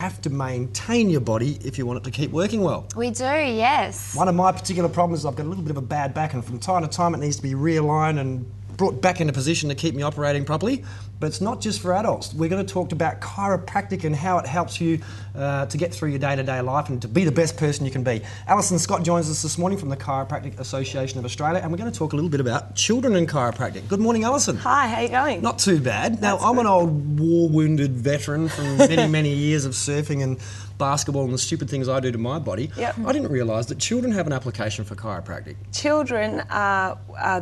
have to maintain your body if you want it to keep working well. We do, yes. One of my particular problems is I've got a little bit of a bad back, and from time to time it needs to be realigned and brought back into position to keep me operating properly. But it's not just for adults. We're going to talk about chiropractic and how it helps you to get through your day-to-day life and to be the best person you can be. Allison Scott joins us this morning from the Chiropractic Association of Australia, and we're going to talk a little bit about children and chiropractic. Good morning, Alison. Hi, how you going? Not too bad. Now, I'm an old war-wounded veteran from many, many years of surfing and basketball and the stupid things I do to my body. Yep. I didn't realise that children have an application for chiropractic. Children are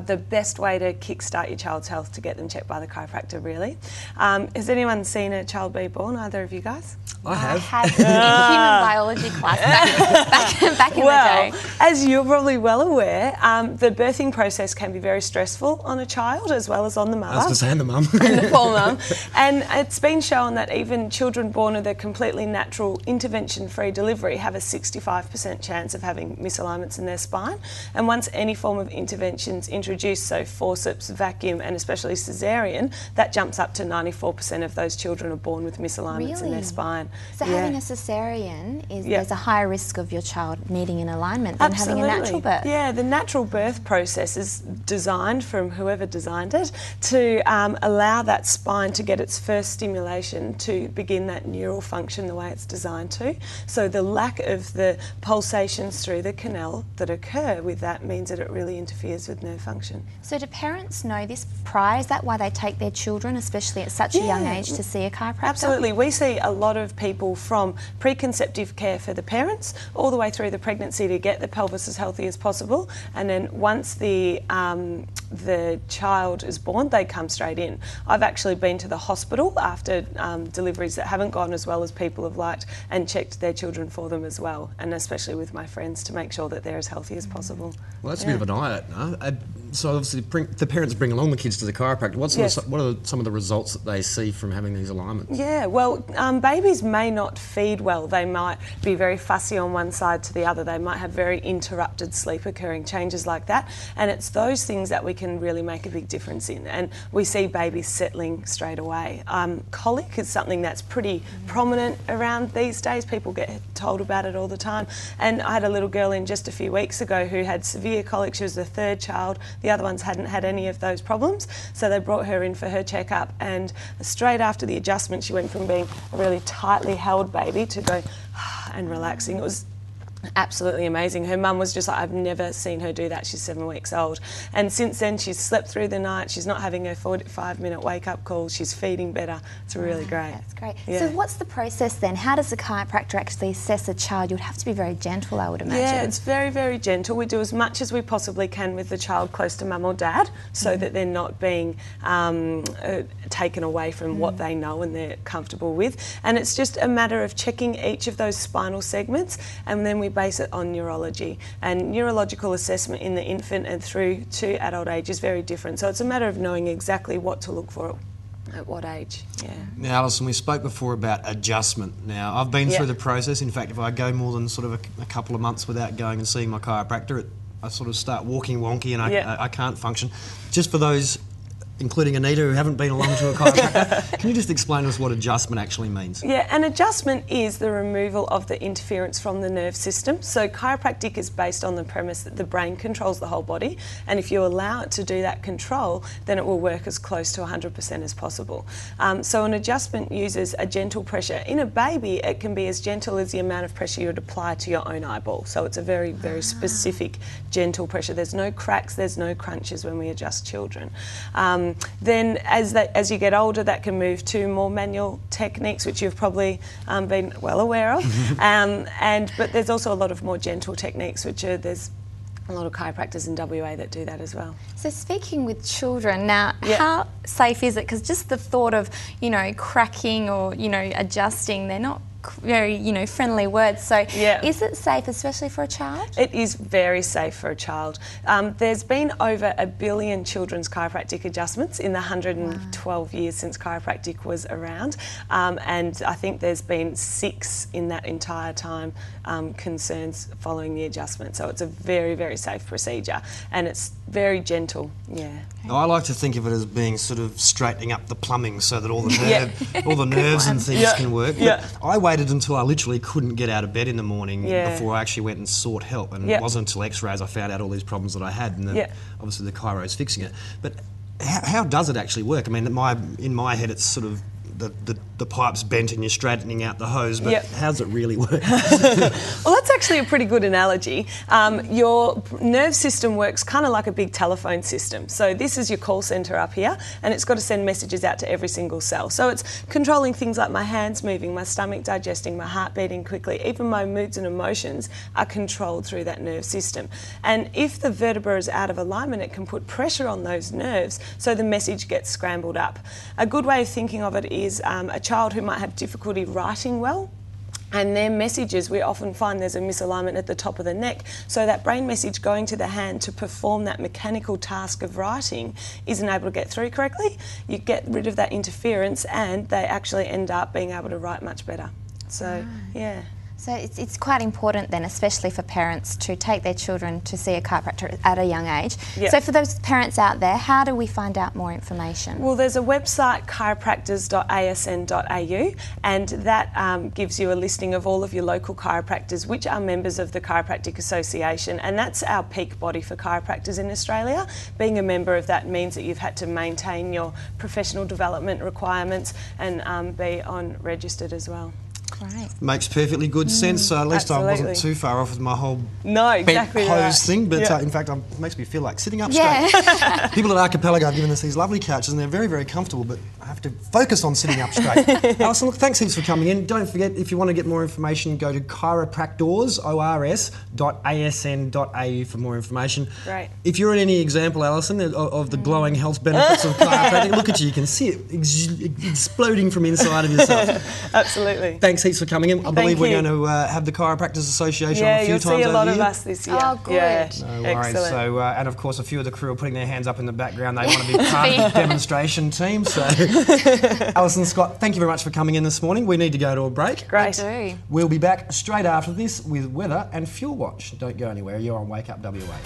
the best way to kickstart your child's health, to get them checked by the chiropractor, really. Has anyone seen a child be born, either of you guys? I have. I had in human biology class back in the day. As you're probably well aware, the birthing process can be very stressful on a child as well as on the mother. I was going to say, and the mum. And the poor mum. And it's been shown that even children born with a completely natural intervention-free delivery have a 65% chance of having misalignments in their spine. And once any form of intervention's introduced, so forceps, vacuum, and especially caesarean, that jumps up to 94% of those children are born with misalignments in their spine. So having a caesarean, there's a higher risk of your child needing an alignment than having a natural birth. Yeah, the natural birth process is designed, from whoever designed it, to allow that spine to get its first stimulation to begin that neural function the way it's designed to. So the lack of the pulsations through the canal that occur with that means that it really interferes with nerve function. So do parents know this prior? Is that why they take their children, especially at such a young age, to see a chiropractor? Absolutely. We see a lot of people from preconceptive care for the parents all the way through the pregnancy to get the pelvis as healthy as possible, and then once the child is born, they come straight in. I've actually been to the hospital after deliveries that haven't gone as well as people have liked, and checked their children for them as well, and especially with my friends, to make sure that they're as healthy as possible. Well, that's a bit of an eye-opener. So obviously the parents bring along the kids to the chiropractor. What are some of the results that they see from having these alignments? Yeah, well, babies may not feed well. They might be very fussy on one side to the other. They might have very interrupted sleep occurring, changes like that. And it's those things that we can really make a big difference in. And we see babies settling straight away. Colic is something that's pretty prominent around these days. People get told about it all the time. And I had a little girl in just a few weeks ago who had severe colic. She was the third child. The other ones hadn't had any of those problems. So they brought her in for her checkup, and straight after the adjustment, she went from being a really tightly held baby to go and relaxing. It was absolutely amazing. Her mum was just like, I've never seen her do that. She's 7 weeks old. And since then, she's slept through the night. She's not having her 45-minute wake-up call. She's feeding better. It's really great. That's great. Yeah. So what's the process then? How does the chiropractor actually assess a child? You'd have to be very gentle, I would imagine. Yeah, it's very, very gentle. We do as much as we possibly can with the child close to mum or dad, so that they're not being taken away from what they know and they're comfortable with. And it's just a matter of checking each of those spinal segments, and then we base it on neurology. And neurological assessment in the infant and through to adult age is very different. So it's a matter of knowing exactly what to look for at what age. Yeah. Now, Alison, we spoke before about adjustment. Now, I've been through the process. In fact, if I go more than sort of a couple of months without going and seeing my chiropractor, I sort of start walking wonky and I can't function. Just for those, including Anita, who haven't been along to a chiropractor, can you just explain to us what adjustment actually means? Yeah, an adjustment is the removal of the interference from the nerve system. So chiropractic is based on the premise that the brain controls the whole body, and if you allow it to do that control, then it will work as close to 100% as possible. So an adjustment uses a gentle pressure. In a baby, it can be as gentle as the amount of pressure you would apply to your own eyeball. So it's a very, very specific, gentle pressure. There's no cracks, there's no crunches when we adjust children. Then as you get older, that can move to more manual techniques, which you've probably been well aware of. But there's also a lot of more gentle techniques, which there's a lot of chiropractors in WA that do that as well. So speaking with children now, how safe is it? Because just the thought of, cracking or, adjusting, they're not very, friendly words. So is it safe, especially for a child? It is very safe for a child. There's been over 1 billion children's chiropractic adjustments in the 112 years since chiropractic was around. And I think there's been 6 in that entire time concerns following the adjustment. So it's a very, very safe procedure. And it's very gentle. Yeah. I like to think of it as being sort of straightening up the plumbing so that all the nerves and things can work. But I waited until I literally couldn't get out of bed in the morning before I actually went and sought help. And it wasn't until X-rays I found out all these problems that I had, and obviously the chiro's fixing it. But how does it actually work? I mean, in my head, it's sort of the pipe's bent and you're straightening out the hose, but how does it really work? Well, that's actually a pretty good analogy. Your nerve system works kind of like a big telephone system. So this is your call centre up here, and it's got to send messages out to every single cell. So it's controlling things like my hands moving, my stomach digesting, my heart beating quickly. Even my moods and emotions are controlled through that nerve system. And if the vertebra is out of alignment, it can put pressure on those nerves, so the message gets scrambled up. A good way of thinking of it is a child who might have difficulty writing well, and their messages, we often find there's a misalignment at the top of the neck, so that brain message going to the hand to perform that mechanical task of writing isn't able to get through correctly. You get rid of that interference and they actually end up being able to write much better. So, So it's quite important then, especially for parents, to take their children to see a chiropractor at a young age. So for those parents out there, how do we find out more information? Well, there's a website, chiropractors.asn.au, and that gives you a listing of all of your local chiropractors, which are members of the Chiropractic Association, and that's our peak body for chiropractors in Australia. Being a member of that means that you've had to maintain your professional development requirements and be on registered as well. Right. Makes perfectly good sense. So at least I wasn't too far off with my whole bent hose thing. But in fact, it makes me feel like sitting up straight. People at Archipelago have given us these lovely couches, and they're very, very comfortable. But I have to focus on sitting up straight. Alison, look, thanks heaps for coming in. Don't forget, if you want to get more information, go to chiropractors.asn.au for more information. Right. If you're any example, Alison, of the glowing health benefits of chiropractic, look at you can see it exploding from inside of yourself. Absolutely. Thanks heaps for coming in. I believe we're going to have the Chiropractors Association on a few times over the year. Yeah, you'll see a lot of us this year. Oh, good. Yeah, no worries. excellent. So, and of course, a few of the crew are putting their hands up in the background. They want to be part of the demonstration team. So, Allison Scott, thank you very much for coming in this morning. We need to go to a break. Great. We do. We'll be back straight after this with weather and fuel watch. Don't go anywhere. You're on Wake Up WA.